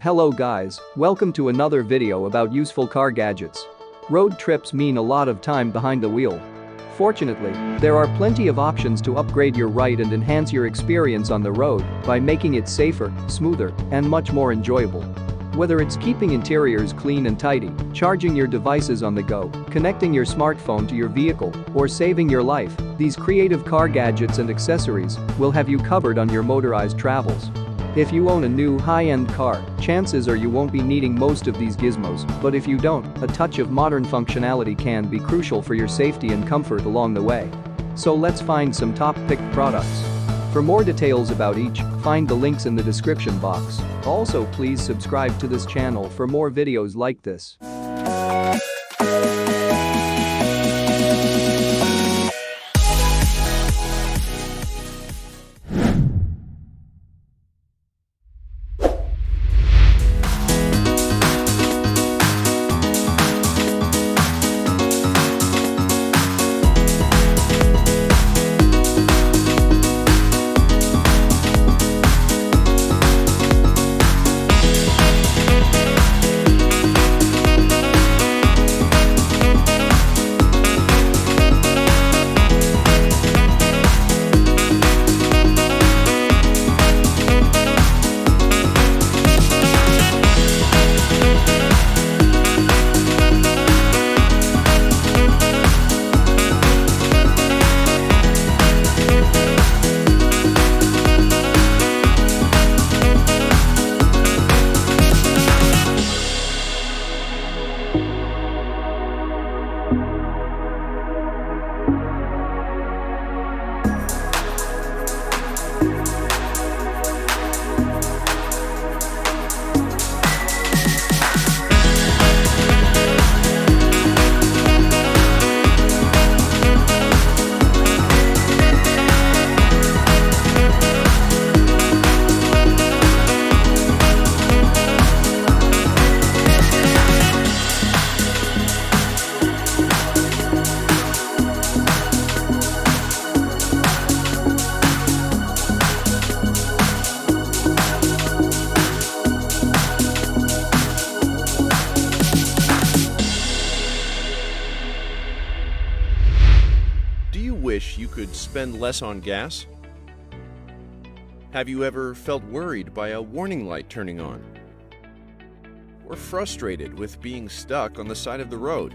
Hello guys, welcome to another video about useful car gadgets. Road trips mean a lot of time behind the wheel. Fortunately, there are plenty of options to upgrade your ride and enhance your experience on the road by making it safer, smoother, and much more enjoyable. Whether it's keeping interiors clean and tidy, charging your devices on the go, connecting your smartphone to your vehicle, or saving your life, these creative car gadgets and accessories will have you covered on your motorized travels. If you own a new high-end car, chances are you won't be needing most of these gizmos, but if you don't, a touch of modern functionality can be crucial for your safety and comfort along the way. So let's find some top-picked products. For more details about each, find the links in the description box. Also, please subscribe to this channel for more videos like this. Do you wish you could spend less on gas? Have you ever felt worried by a warning light turning on? Or frustrated with being stuck on the side of the road?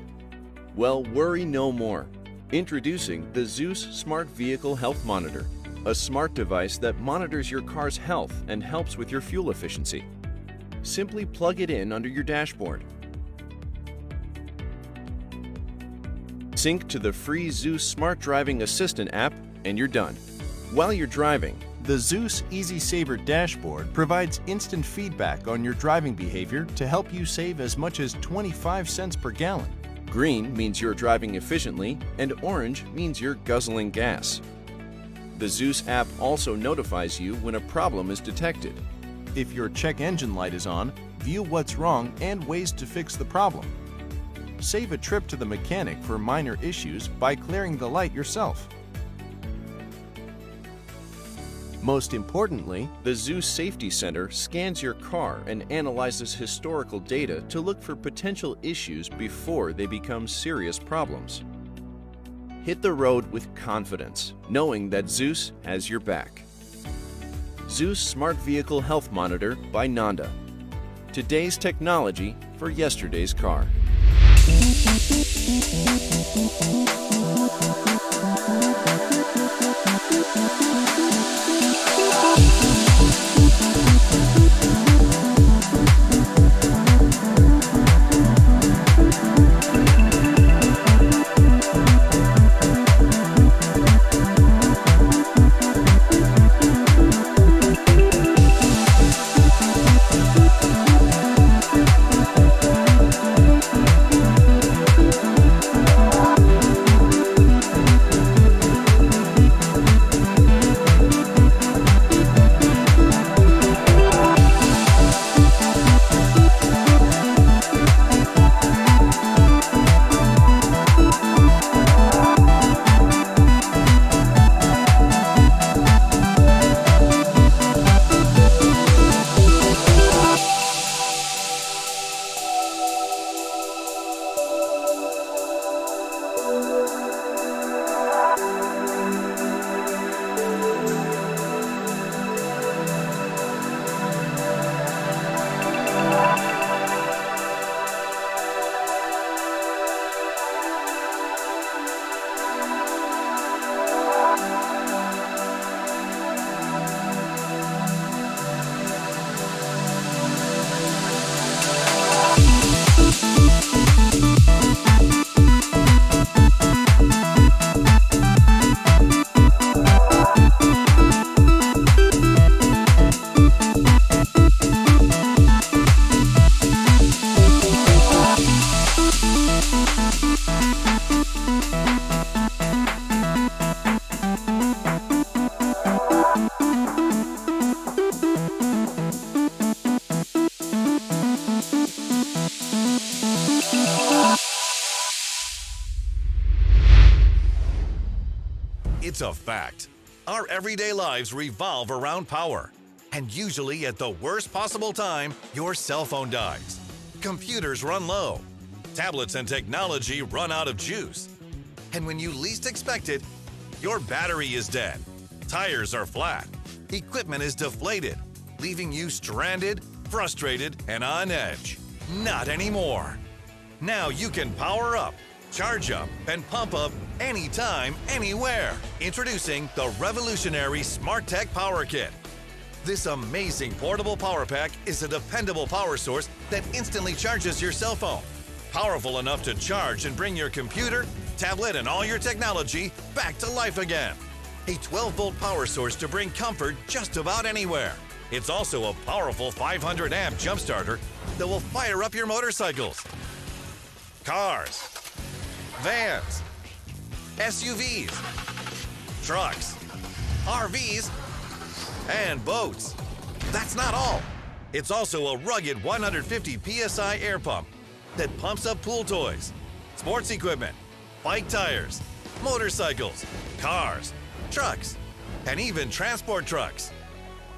Well, worry no more. Introducing the Zeus Smart Vehicle Health Monitor, a smart device that monitors your car's health and helps with your fuel efficiency. Simply plug it in under your dashboard. Sync to the free Zeus Smart Driving Assistant app and you're done. While you're driving, the Zeus Easy Saver dashboard provides instant feedback on your driving behavior to help you save as much as 25 cents per gallon. Green means you're driving efficiently and orange means you're guzzling gas. The Zeus app also notifies you when a problem is detected. If your check engine light is on, view what's wrong and ways to fix the problem. Save a trip to the mechanic for minor issues by clearing the light yourself. Most importantly, the Zeus Safety Center scans your car and analyzes historical data to look for potential issues before they become serious problems. Hit the road with confidence, knowing that Zeus has your back. Zeus Smart Vehicle Health Monitor by Nanda. Today's technology for yesterday's car. It's a fact. Our everyday lives revolve around power. And usually at the worst possible time, your cell phone dies. Computers run low. Tablets and technology run out of juice. And when you least expect it, your battery is dead. Tires are flat. Equipment is deflated, leaving you stranded, frustrated, and on edge. Not anymore. Now you can power up, charge up, and pump up anytime, anywhere. Introducing the revolutionary Smartech Power Kit. This amazing portable power pack is a dependable power source that instantly charges your cell phone. Powerful enough to charge and bring your computer, tablet, and all your technology back to life again. A 12-volt power source to bring comfort just about anywhere. It's also a powerful 500-amp jump starter that will fire up your motorcycles, cars, vans, SUVs, trucks, RVs, and boats. That's not all. It's also a rugged 150 PSI air pump that pumps up pool toys, sports equipment, bike tires, motorcycles, cars, trucks, and even transport trucks.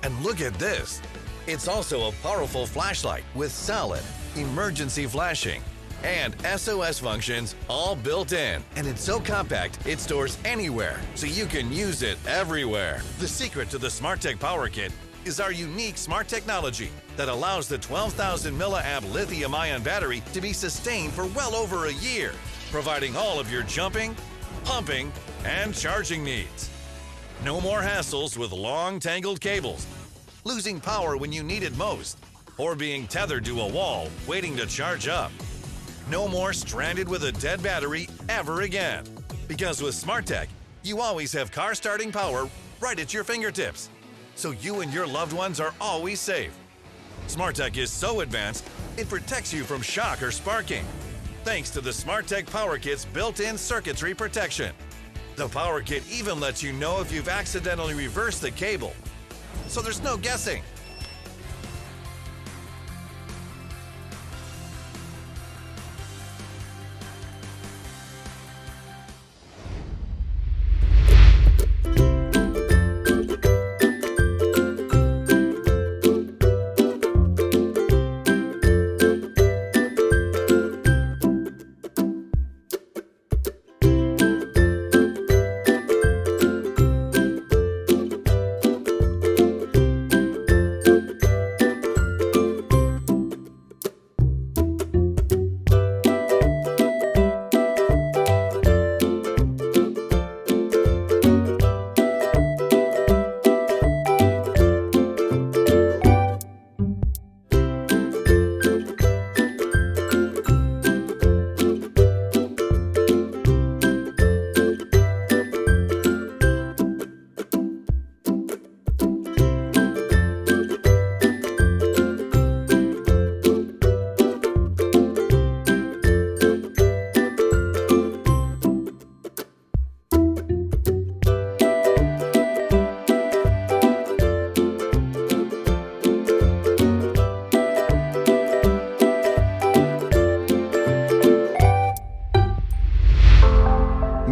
And look at this. It's also a powerful flashlight with solid emergency flashing and SOS functions all built in. And it's so compact, it stores anywhere, so you can use it everywhere. The secret to the Smartech Power Kit is our unique smart technology that allows the 12,000 milliamp lithium-ion battery to be sustained for well over a year, providing all of your jumping, pumping, and charging needs. No more hassles with long tangled cables, losing power when you need it most, or being tethered to a wall waiting to charge up. No more stranded with a dead battery ever again. Because with Smartech, you always have car starting power right at your fingertips, so you and your loved ones are always safe. Smartech is so advanced, it protects you from shock or sparking, thanks to the Smartech Power Kit's built-in circuitry protection. The Power Kit even lets you know if you've accidentally reversed the cable, so there's no guessing.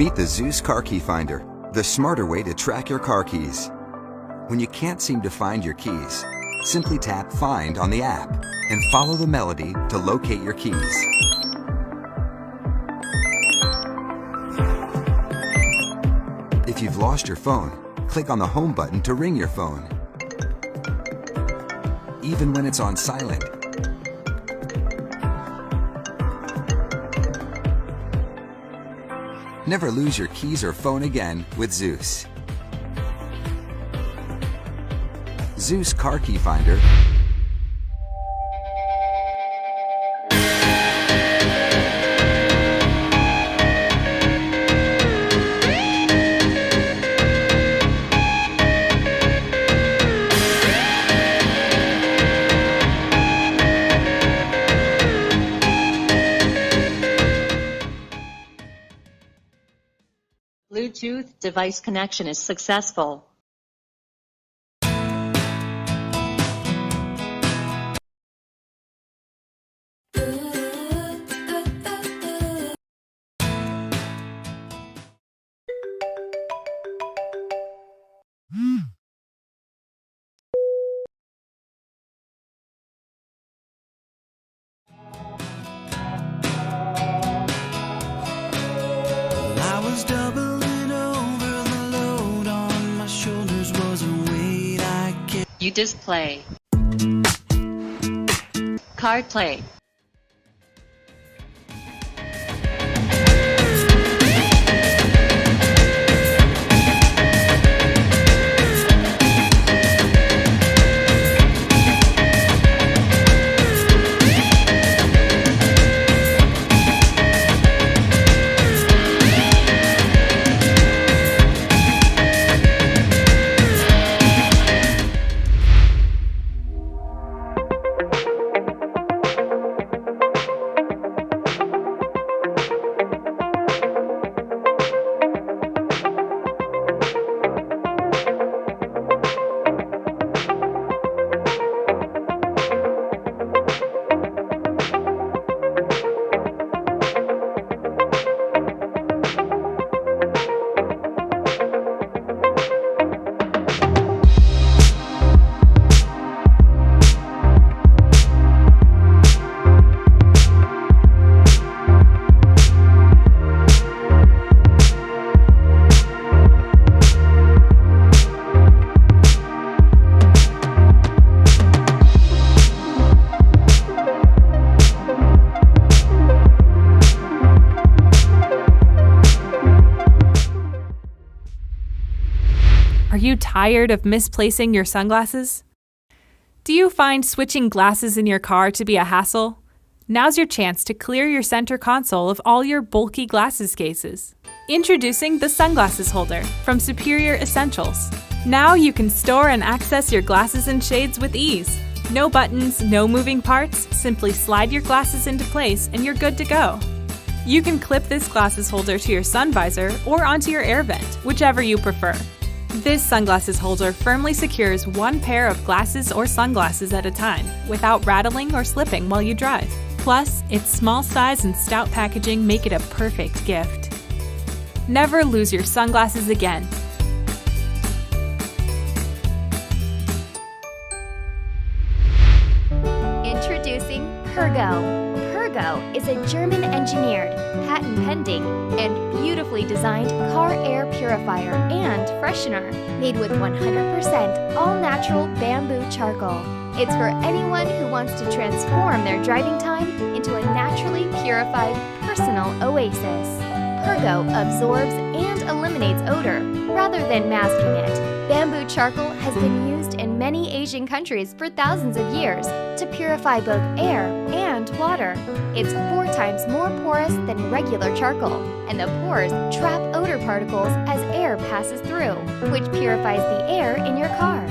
Meet the Zeus Car Key Finder, the smarter way to track your car keys. When you can't seem to find your keys, simply tap Find on the app and follow the melody to locate your keys. If you've lost your phone, click on the Home button to ring your phone. Even when it's on silent. Never lose your keys or phone again with Zeus. Zeus Car Key Finder. Bluetooth device connection is successful. LCD display. CarPlay. Are you tired of misplacing your sunglasses? Do you find switching glasses in your car to be a hassle? Now's your chance to clear your center console of all your bulky glasses cases. Introducing the Sunglasses Holder from Superior Essentials. Now you can store and access your glasses and shades with ease. No buttons, no moving parts, simply slide your glasses into place and you're good to go. You can clip this glasses holder to your sun visor or onto your air vent, whichever you prefer. This sunglasses holder firmly secures one pair of glasses or sunglasses at a time without rattling or slipping while you drive. Plus, its small size and stout packaging make it a perfect gift. Never lose your sunglasses again. Introducing Pergo. Pergo is a German-engineered, patent-pending, and beautifully designed car air purifier and freshener made with 100% all-natural bamboo charcoal. It's for anyone who wants to transform their driving time into a naturally purified personal oasis. Pergo absorbs and eliminates odor rather than masking it. Bamboo charcoal has been used in many Asian countries for thousands of years to purify both air and water. It's 4 times more porous than regular charcoal, and the pores trap odor particles as air passes through, which purifies the air in your car.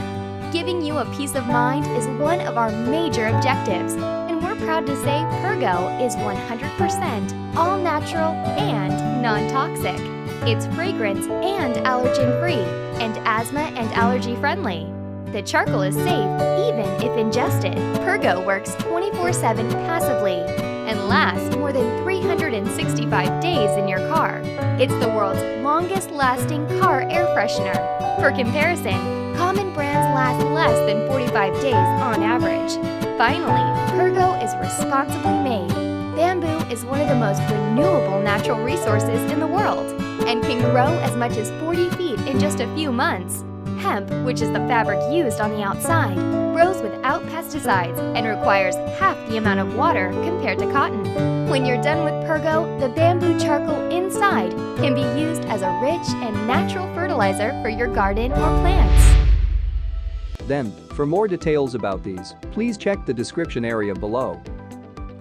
Giving you a peace of mind is one of our major objectives, and we're proud to say Pergo is 100% all-natural and non-toxic. It's fragrance and allergen-free, and asthma and allergy-friendly. The charcoal is safe even if ingested. Pergo works 24/7 passively and lasts more than 365 days in your car. It's the world's longest-lasting car air freshener. For comparison, common brands last less than 45 days on average. Finally, Pergo is responsibly made. Bamboo is one of the most renewable natural resources in the world and can grow as much as 40 feet in just a few months. Hemp, which is the fabric used on the outside, grows without pesticides and requires half the amount of water compared to cotton. When you're done with Pergo, the bamboo charcoal inside can be used as a rich and natural fertilizer for your garden or plants. Then, for more details about these, please check the description area below.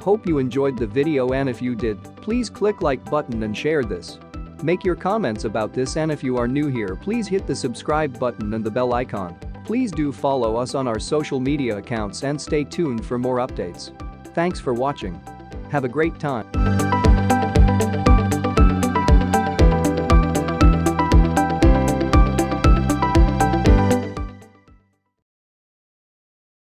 Hope you enjoyed the video, and if you did, please click like button and share this. Make your comments about this, and if you are new here, please hit the subscribe button and the bell icon. Please do follow us on our social media accounts and stay tuned for more updates. Thanks for watching. Have a great time.